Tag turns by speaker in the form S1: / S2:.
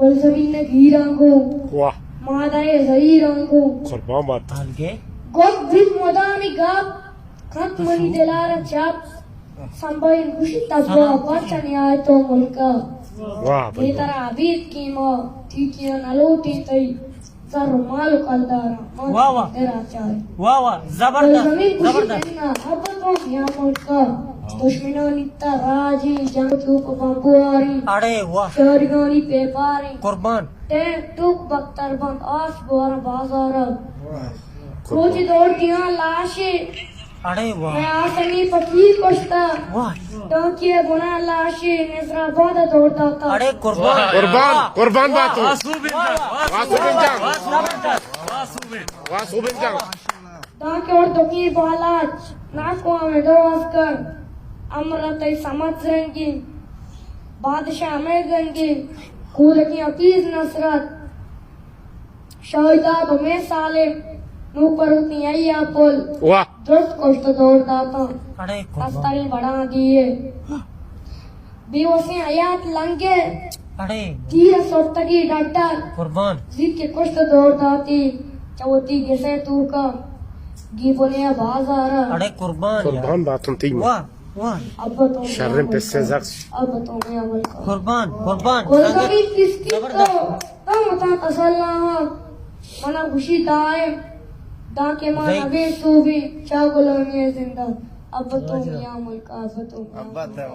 S1: कुल जमीन ने घी रंगो
S2: वाह
S1: मादाए सही रंगो
S2: कुर्बान बात
S3: Alge.
S1: गोद विद मोदानी गाप खत मनी दिलारा चाप संभाइन खुशी तब्बा बचन आए तो मुल्का
S2: वाह भाई
S1: बेतरा अबीद की माँ ठीकियां नलोटी तई सर माल कलदारा
S3: वाह, वाह।
S1: तेरा चाहे
S3: Wow, wow.
S1: कुल
S3: Zabardast.
S1: जमीन खुशी
S3: Zabardast.
S1: देना अब तो यहाँ मुल्का दुश्मनों नित्ता राजी जंग चूप बंबुआरी
S3: अरे वाह.
S1: शहरियों पेपारी
S3: Kurban.
S1: टेक टुक बख्तर बंद आस बोर बाजार खोजी दौड़तियां लाशें
S3: अरे वाह.
S1: मैं आसनी फकीर कोश्ता
S3: वाह.
S1: टोकिए गुना लाशें नजराबाद दौड़ता था
S3: अरे कुर्बान.
S2: कुर्बान कुर्बान बात
S3: Zabardast.
S2: वाह सुबिन
S1: ताकि और दुखी बालाच नाको में डोस्कर अमरत समझेंगी बादशाह में गंगी खुद की अकीज नसरत शहीदा में साले ऊपर उतनी आई पुल
S2: वाह
S1: दुष्ट कोष्ट दौड़ता था
S3: अरे कुर्बान.
S1: अस्तरी बढ़ा दिए बेवसी हयात लंगे
S3: अरे
S1: तीर सोतगी डटर
S3: कुर्बान.
S1: जीत के कुष्ट दौड़ता थी चौथी गिसे तू का गी बोलिया बाजार
S3: अरे कुर्बान.
S2: कुर्बान बात थी
S3: वाह वाह.
S1: अब तो
S2: शर्म पे से जख्स
S1: अब तो मैं अमल कर
S3: कुर्बान कुर्बान.
S1: कुर्बानी किसकी तो
S3: जबरदस्त.
S1: मता तसल्ला मना खुशी दाए दाके मां
S3: भाई।
S1: नबी तू भी चागुलो में जिंदा अब तो मैं अमल का अब तो मैं
S4: अब बात है